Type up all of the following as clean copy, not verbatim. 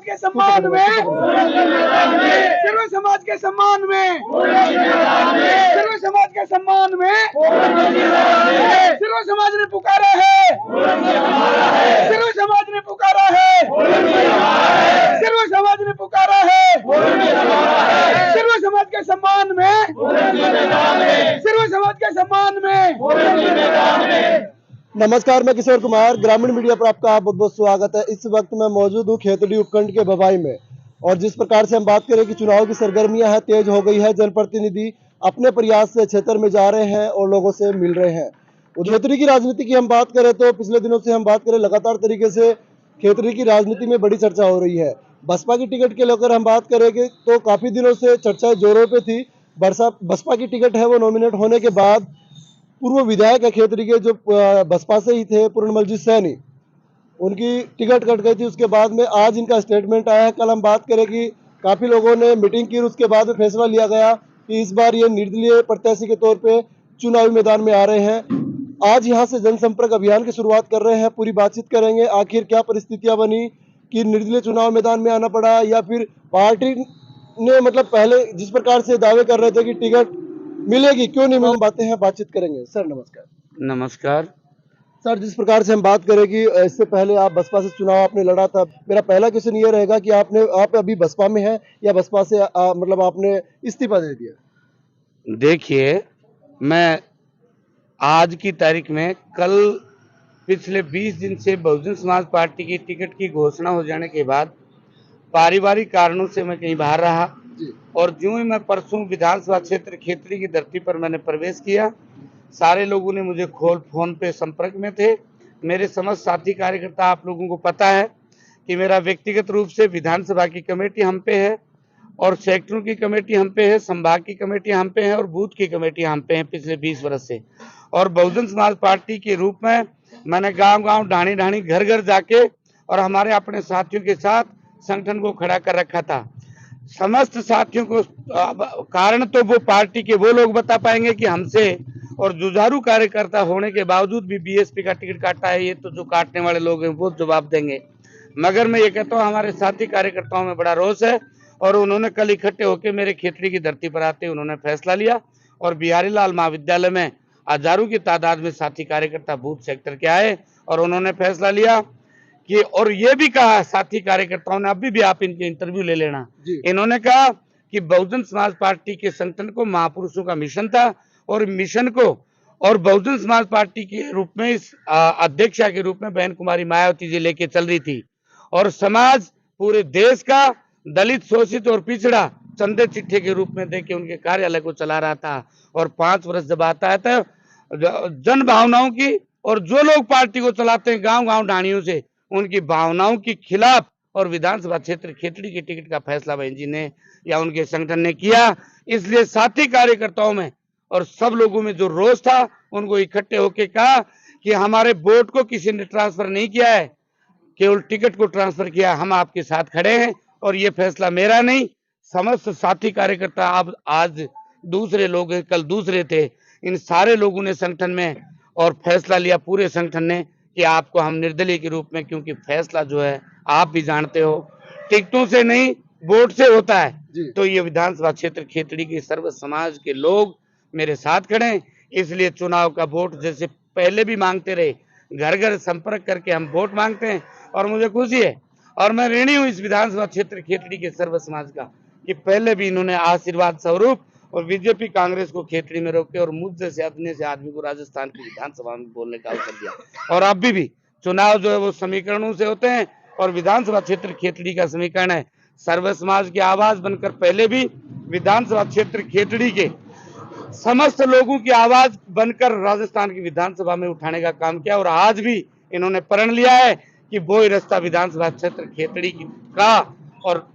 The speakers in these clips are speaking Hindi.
के सम्मान में, सर्व समाज के सम्मान में, सर्व समाज के सम्मान में, सर्व समाज ने पुकारा है, सर्व समाज ने पुकारा है, सर्व समाज ने पुकारा है, सर्व समाज के सम्मान में, सर्व समाज के सम्मान में। नमस्कार, मैं किशोर कुमार, ग्रामीण मीडिया पर आपका बहुत बहुत स्वागत है। इस वक्त मैं मौजूद हूँ खेतड़ी उपखंड के बवाई में, और जिस प्रकार से हम बात करें कि चुनाव की सरगर्मियां हैं, तेज हो गई है। जनप्रतिनिधि अपने प्रयास से क्षेत्र में जा रहे हैं और लोगों से मिल रहे हैं। खेतड़ी की राजनीति की हम बात करें तो पिछले दिनों से हम बात करें, लगातार तरीके से खेतड़ी की राजनीति में बड़ी चर्चा हो रही है। बसपा की टिकट के लेकर हम बात करेंगे तो काफी दिनों से चर्चाएं जोरों पे थी। बसपा की टिकट है वो नॉमिनेट होने के बाद पूर्व विधायक है खेतड़ी के, जो बसपा से ही थे, पूर्णमलजीत सैनी, उनकी टिकट कट गई थी। उसके बाद में आज इनका स्टेटमेंट आया है। कल हम बात करें कि काफी लोगों ने मीटिंग की, उसके बाद में फैसला लिया गया कि इस बार ये निर्दलीय प्रत्याशी के तौर पे चुनावी मैदान में आ रहे हैं। आज यहाँ से जनसंपर्क अभियान की शुरुआत कर रहे हैं। पूरी बातचीत करेंगे, आखिर क्या परिस्थितियां बनी कि निर्दलीय चुनाव मैदान में आना पड़ा, या फिर पार्टी ने मतलब पहले जिस प्रकार से दावे कर रहे थे कि टिकट मिलेगी, क्यों नहीं मिल, बातचीत करेंगे। सर नमस्कार। नमस्कार सर, जिस प्रकार से हम बात करें कि इससे पहले आप बसपा से चुनाव आपने लड़ा था, मेरा पहला क्वेश्चन ये रहेगा कि आप अभी बसपा में हैं या बसपा से मतलब आपने इस्तीफा दे दिया? देखिए, मैं आज की तारीख में कल पिछले 20 दिन से बहुजन समाज पार्टी की टिकट की घोषणा हो जाने के बाद पारिवारिक कारणों से मैं कहीं बाहर रहा, और ज्यों ही मैं परसों विधानसभा क्षेत्र खेतड़ी की धरती पर मैंने प्रवेश किया, सारे लोगों ने मुझे फोन पे संपर्क में थे। मेरे समस्त साथी कार्यकर्ता, आप लोगों को पता है कि मेरा व्यक्तिगत रूप से विधानसभा की कमेटी हम पे है, और सेक्टरों की कमेटी हम पे है, संभाग की कमेटी हम पे है, और बूथ की कमेटी हम पे है पिछले 20 वर्ष से। और बहुजन समाज पार्टी के रूप में मैंने गांव-गांव, ढाणी-ढाणी, घर-घर जाके और हमारे अपने साथियों के साथ संगठन को खड़ा कर रखा था। समस्त साथियों को कारण तो वो पार्टी के वो लोग बता पाएंगे कि हमसे और जुझारू कार्यकर्ता होने के बावजूद भी बीएसपी का टिकट काटा है, ये तो जो काटने वाले लोग हैं वो जवाब देंगे। मगर मैं ये कहता हूँ, हमारे साथी कार्यकर्ताओं में बड़ा रोष है, और उन्होंने कल इकट्ठे होकर मेरे खेतड़ी की धरती पर आते उन्होंने फैसला लिया, और बिहारी लाल महाविद्यालय में हजारों की तादाद में साथी कार्यकर्ता बूथ सेक्टर के आए, और उन्होंने फैसला लिया कि, और ये भी कहा साथी कार्यकर्ताओं ने, अभी भी आप इनके इंटरव्यू ले लेना, इन्होंने कहा कि बहुजन समाज पार्टी के संगठन को महापुरुषों का मिशन था, और मिशन को और बहुजन समाज पार्टी के रूप में इस अध्यक्षा के रूप में बहन कुमारी मायावती जी लेके चल रही थी, और समाज पूरे देश का दलित, शोषित और पिछड़ा चंदे चिट्ठे के रूप में देके उनके कार्यालय को चला रहा था। और 5 वर्ष जब आता है तो जन भावनाओं की, और जो लोग पार्टी को चलाते हैं गांव-गांव ढाणियों से, उनकी भावनाओं के खिलाफ और विधानसभा क्षेत्र खेतड़ी की टिकट का फैसला बहन जी ने या उनके संगठन ने किया। इसलिए साथी कार्यकर्ताओं में और सब लोगों में जो रोष था, उनको इकट्ठे होकर कहा कि हमारे वोट को किसी ने ट्रांसफर नहीं किया है, केवल टिकट को ट्रांसफर किया। हम आपके साथ खड़े हैं, और ये फैसला मेरा नहीं, समस्त साथी कार्यकर्ता, अब आज दूसरे लोग हैं, कल दूसरे थे, इन सारे लोगों ने संगठन में और फैसला लिया, पूरे संगठन ने, कि आपको हम निर्दलीय के रूप में, क्योंकि फैसला जो है आप भी जानते हो टिकटों से नहीं वोट से होता है। तो ये विधानसभा क्षेत्र खेतड़ी के सर्व समाज के लोग मेरे साथ खड़े हैं। इसलिए चुनाव का वोट जैसे पहले भी मांगते रहे, घर घर संपर्क करके हम वोट मांगते हैं, और मुझे खुशी है और मैं ऋणी हूँ इस विधानसभा क्षेत्र खेतड़ी के सर्व समाज का कि पहले भी इन्होंने आशीर्वाद स्वरूप और बीजेपी कांग्रेस को खेतड़ी में रोके, और मुझ जैसे अपने से आदमी को राजस्थान की विधानसभा में बोलने का अवसर दिया। और अभी भी चुनाव जो है वो समीकरणों से होते हैं, और विधानसभा क्षेत्र खेतड़ी का समीकरण है सर्व समाज की आवाज बनकर। पहले भी विधानसभा क्षेत्र खेतड़ी के समस्त लोगों की आवाज बनकर राजस्थान की विधानसभा में उठाने का काम किया, और आज भी इन्होंने प्रण लिया है कि वो ही रास्ता विधानसभा क्षेत्र खेतड़ी का और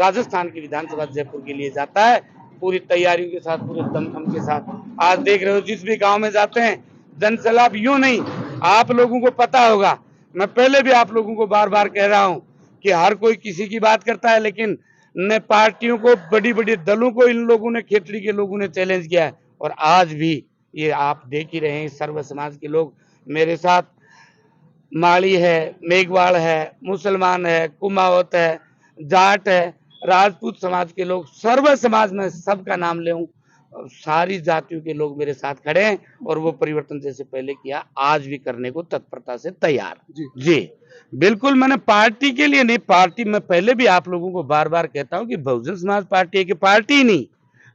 राजस्थान की विधानसभा जयपुर के लिए जाता है, पूरी तैयारियों के साथ, पूरे दमखम के साथ। आज देख रहे हो, जिस भी गांव में जाते हैं जनसैलाब यूं नहीं, आप लोगों को पता होगा, मैं पहले भी आप लोगों को बार बार कह रहा हूं कि हर कोई किसी की बात करता है, लेकिन न पार्टियों को, बड़ी बड़ी दलों को इन लोगों ने, खेतड़ी के लोगों ने चैलेंज किया है। और आज भी ये आप देख ही रहे हैं, सर्व समाज के लोग मेरे साथ, माली है, मेघवाल है, मुसलमान है, कुमावत है, जाट है, राजपूत समाज के लोग, सर्व समाज में सबका नाम ले, सारी जातियों के लोग मेरे साथ खड़े हैं और वो परिवर्तन जैसे पहले किया आज भी करने को तत्परता से तैयार। जी बिल्कुल, मैंने पार्टी के लिए नहीं, पार्टी मैं पहले भी आप लोगों को बार बार कहता हूं कि बहुजन समाज पार्टी एक पार्टी ही नहीं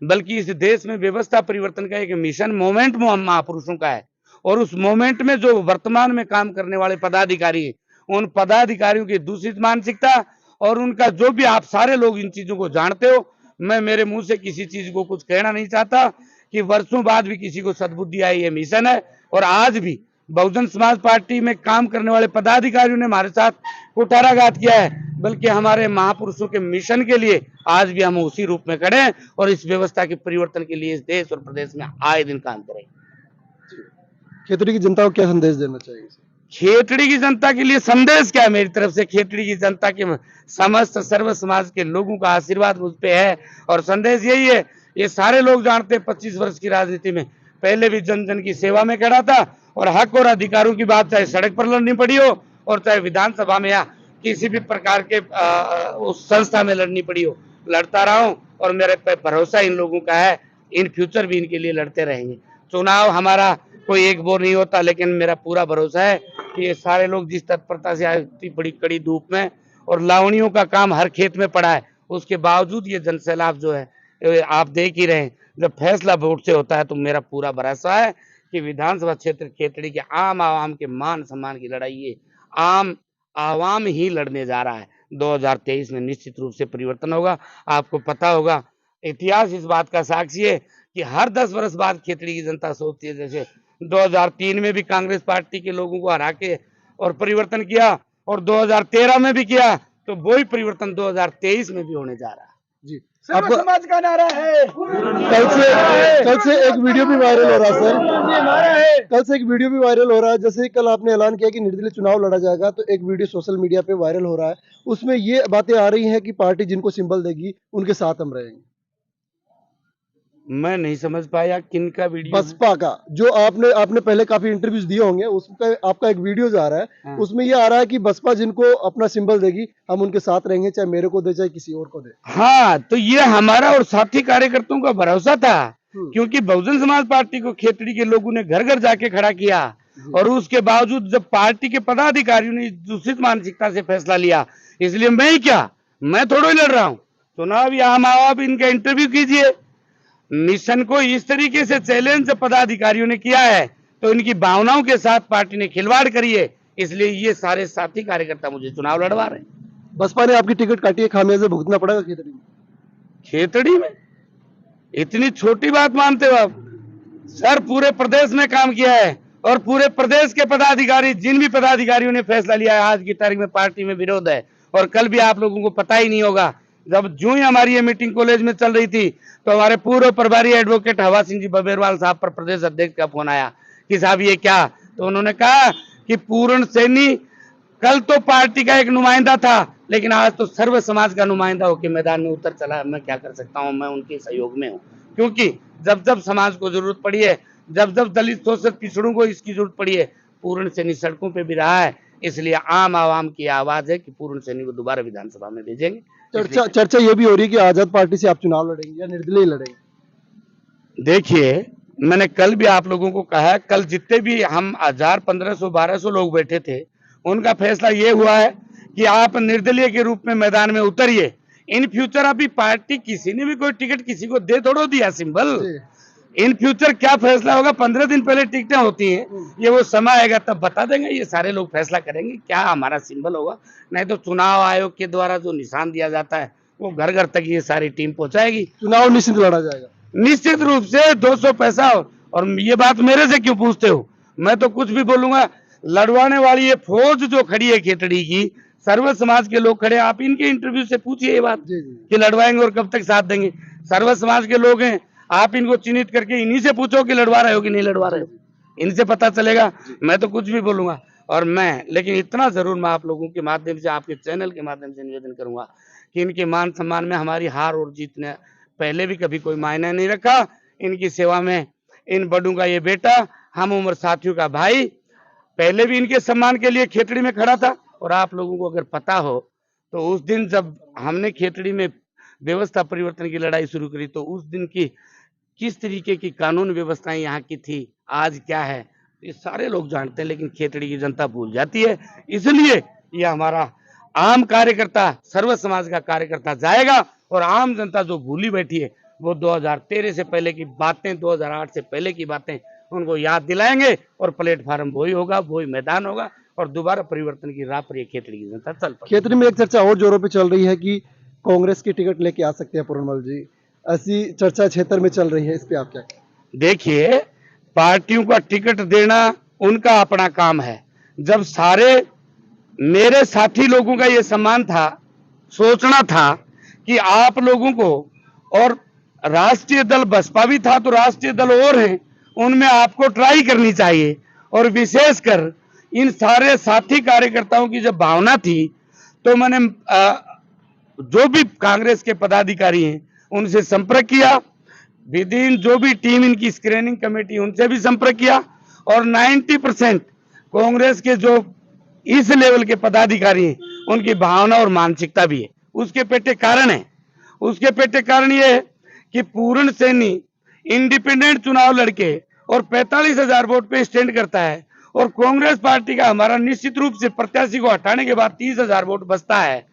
बल्कि इस देश में व्यवस्था परिवर्तन का एक मिशन मोमेंट महापुरुषों का है। और उस मोमेंट में जो वर्तमान में काम करने वाले पदाधिकारी हैं, उन पदाधिकारियों की दूषित मानसिकता और उनका जो भी, आप सारे लोग इन चीजों को जानते हो, मैं मेरे मुंह से किसी चीज को कुछ कहना नहीं चाहता कि वर्षों बाद भी किसी को सद्बुद्धि आई, ये मिशन है। और आज भी बहुजन समाज पार्टी में काम करने वाले पदाधिकारियों ने हमारे साथ कुठाराघात किया है, बल्कि हमारे महापुरुषों के मिशन के लिए आज भी हम उसी रूप में खड़े हैं और इस व्यवस्था के परिवर्तन के लिए इस देश और प्रदेश में आए दिन काम करेंगे। खेतड़ी की जनता को क्या संदेश देना चाहिए? खेतड़ी की जनता के लिए संदेश क्या है मेरी तरफ से? खेतड़ी की जनता के समस्त सर्व समाज के लोगों का आशीर्वाद मुझ पे है और संदेश यही है, ये सारे लोग जानते हैं 25 वर्ष की राजनीति में पहले भी जन जन की सेवा में खड़ा था और हक और अधिकारों की बात चाहे सड़क पर लड़नी पड़ी हो और चाहे विधानसभा में या किसी भी प्रकार के उस संस्था में लड़नी पड़ी हो, लड़ता रहा हूं और मेरे पे भरोसा इन लोगों का है, इन फ्यूचर भी इनके लिए लड़ते रहेंगे। चुनाव हमारा कोई एक बोर नहीं होता, लेकिन मेरा पूरा भरोसा है कि ये सारे लोग जिस तत्परता से आती बड़ी कड़ी धूप में और लावणियों का काम हर खेत में पड़ा है, उसके बावजूद ये जनसैलाब जो है आप देख ही रहे हैं, जब फैसला वोट से होता है तो मेरा पूरा भरोसा है कि विधानसभा क्षेत्र खेतड़ी के आम आवाम के मान सम्मान की लड़ाई ये आम आवाम ही लड़ने जा रहा है। 2023 में निश्चित रूप से परिवर्तन होगा। आपको पता होगा, इतिहास इस बात का साक्षी है कि हर 10 वर्ष बाद खेतड़ी की जनता सोचती है, जैसे 2003 में भी कांग्रेस पार्टी के लोगों को हरा के और परिवर्तन किया और 2013 में भी किया, तो वही परिवर्तन 2023 में भी होने जा रहा है। जी, सर्व समाज का नारा है। कल से एक वीडियो भी वायरल हो रहा है सर, कल से एक वीडियो भी वायरल हो रहा है। जैसे कल आपने ऐलान किया कि निर्दलीय चुनाव लड़ा जाएगा, तो एक वीडियो सोशल मीडिया पे वायरल हो रहा है, उसमें ये बातें आ रही हैं कि पार्टी जिनको सिंबल देगी उनके साथ हम रहेंगे। मैं नहीं समझ पाया किन का वीडियो? बसपा का, जो आपने पहले काफी इंटरव्यूज दिए होंगे, उसका आपका एक वीडियो जा रहा है। हाँ। उसमें ये आ रहा है कि बसपा जिनको अपना सिंबल देगी हम उनके साथ रहेंगे, चाहे मेरे को दे चाहे किसी और को दे। हाँ, तो ये हमारा और साथी कार्यकर्ताओं का भरोसा था, क्योंकि बहुजन समाज पार्टी को खेतड़ी के लोगों ने घर घर जाके खड़ा किया और उसके बावजूद जब पार्टी के पदाधिकारियों ने दूषित मानसिकता से फैसला लिया, इसलिए मैं ही क्या, मैं थोड़ा ही लड़ रहा हूँ चुनाव, या हम आप इनका इंटरव्यू कीजिए। मिशन को इस तरीके से चैलेंज पदाधिकारियों ने किया है तो इनकी भावनाओं के साथ पार्टी ने खिलवाड़ करी है, इसलिए ये सारे साथी कार्यकर्ता मुझे चुनाव लड़वा रहे हैं। बसपा ने आपकी टिकट काटी है, खामियाजा भुगतना पड़ेगा खेतड़ी में। खेतड़ी में इतनी छोटी बात मानते हो आप? सर, पूरे प्रदेश में काम किया है और पूरे प्रदेश के पदाधिकारी, जिन भी पदाधिकारियों ने फैसला लिया है, आज की तारीख में पार्टी में विरोध है। और कल भी आप लोगों को पता ही नहीं होगा, जब जो ही हमारी ये मीटिंग कॉलेज में चल रही थी तो हमारे पूर्व प्रभारी एडवोकेट हवा सिंह जी बबेरवाल साहब पर प्रदेश अध्यक्ष का फोन आया कि साहब ये क्या, तो उन्होंने कहा कि पूर्ण सैनी कल तो पार्टी का एक नुमाइंदा था, लेकिन आज तो सर्व समाज का नुमाइंदा होकर मैदान में उतर चला। मैं क्या कर सकता हूं, मैं उनके सहयोग में हूं, क्योंकि जब जब समाज को जरूरत पड़ी है, जब जब दलित शोषित पिछड़ों को इसकी जरूरत पड़ी है, पूर्ण सैनी सड़कों पे भी रहा है। इसलिए आम आवाम की आवाज है कि पूर्ण सैनी को दोबारा विधानसभा में भेजेंगे। चर्चा ये भी हो रही है कि आजाद पार्टी से आप चुनाव लड़ेंगे या निर्दलीय लड़ेंगे। देखिए, मैंने कल भी आप लोगों को कहा, कल जितने भी हम 1000, 1500, 1200 लोग बैठे थे, उनका फैसला ये हुआ है कि आप निर्दलीय के रूप में मैदान में उतरिए। इन फ्यूचर अभी पार्टी किसी ने भी कोई टिकट किसी को दे थोड़ो दिया सिंबल। इन फ्यूचर क्या फैसला होगा, 15 दिन पहले टिकटें होती हैं, ये वो समय आएगा तब बता देंगे, ये सारे लोग फैसला करेंगे क्या हमारा सिंबल होगा। नहीं तो चुनाव आयोग के द्वारा जो निशान दिया जाता है वो घर घर तक ये सारी टीम पहुंचाएगी। चुनाव निश्चित लड़ा जाएगा, निश्चित रूप से 200 पैसा। और ये बात मेरे से क्यों पूछते हो, मैं तो कुछ भी बोलूंगा। लड़वाने वाली ये फौज जो खड़ी है खेतड़ी की, सर्व समाज के लोग खड़े, आप इनके इंटरव्यू से पूछिए ये बात कि लड़वाएंगे और कब तक साथ देंगे। सर्व समाज के लोग हैं, आप इनको चिन्हित करके इन्हीं से पूछो कि लड़वा रहे हो कि नहीं लड़वा रहे हो, इनसे पता चलेगा। मैं तो कुछ भी बोलूंगा। और मैं, लेकिन इतना जरूर मैं आप लोगों के माध्यम से, आपके चैनल के माध्यम से निवेदन करूंगा कि इनके मान सम्मान में हमारी हार और जीत ने पहले भी कभी कोई मायने नहीं रखा। इनकी सेवा में इन बड़ों का ये बेटा, हम उम्र साथियों का भाई, पहले भी इनके सम्मान के लिए खेतड़ी में खड़ा था। और आप लोगों को अगर पता हो तो उस दिन जब हमने खेतड़ी में व्यवस्था परिवर्तन की लड़ाई शुरू करी तो उस दिन की किस तरीके की कानून व्यवस्थाएं यहाँ की थी, आज क्या है, ये सारे लोग जानते हैं, लेकिन खेतड़ी की जनता भूल जाती है। इसलिए ये हमारा आम कार्यकर्ता, सर्व समाज का कार्यकर्ता जाएगा और आम जनता जो भूली बैठी है वो 2013 से पहले की बातें, 2008 से पहले की बातें उनको याद दिलाएंगे और प्लेटफार्म वही होगा, वही मैदान होगा और दोबारा परिवर्तन की राह पर ये खेतड़ी की जनता चल पड़ेगी। खेतड़ी में एक चर्चा और जोरों पे चल रही है कि कांग्रेस की टिकट लेके आ सकते हैं पूर्णमल जी, ऐसी चर्चा क्षेत्र में चल रही है, इस पे आप क्या कहें? देखिए, पार्टियों का टिकट देना उनका अपना काम है। जब सारे मेरे साथी लोगों का ये सम्मान था, सोचना था कि आप लोगों को, और राष्ट्रीय दल बसपा भी था तो राष्ट्रीय दल और हैं, उनमें आपको ट्राई करनी चाहिए। और विशेषकर इन सारे साथी कार्यकर्ताओं की जब भावना थी तो मैंने जो भी कांग्रेस के पदाधिकारी हैं उनसे संपर्क किया, विदिन जो भी टीम इनकी स्क्रीनिंग कमेटी उनसे भी संपर्क किया और 90% कांग्रेस के जो इस लेवल के पदाधिकारी हैं उनकी भावना और मानसिकता भी है। उसके पेटे कारण है, उसके पेटे कारण ये है कि पूर्ण सैनी इंडिपेंडेंट चुनाव लड़के और 45,000 वोट पे स्टैंड करता है और कांग्रेस पार्टी का हमारा निश्चित रूप से प्रत्याशी को हटाने के बाद 30,000 वोट बचता है,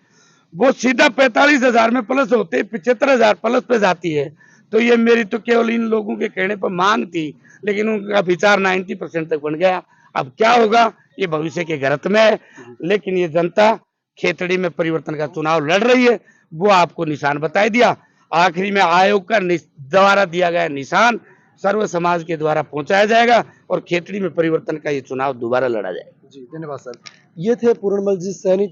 वो सीधा 45,000 में प्लस होते 75,000 प्लस पे जाती है। तो ये मेरी तो केवल इन लोगों के कहने पर मांग थी, लेकिन उनका विचार 90% तक बन गया। अब क्या होगा ये भविष्य के गरत में है, लेकिन ये जनता खेतड़ी में परिवर्तन का चुनाव लड़ रही है, वो आपको निशान बता दिया। आखिरी में आयोग का द्वारा दिया गया निशान सर्व समाज के द्वारा पहुंचाया जाएगा और खेतड़ी में परिवर्तन का ये चुनाव दोबारा लड़ा जाएगा। जी धन्यवाद सर। ये थे पूर्णमल जी सैनी।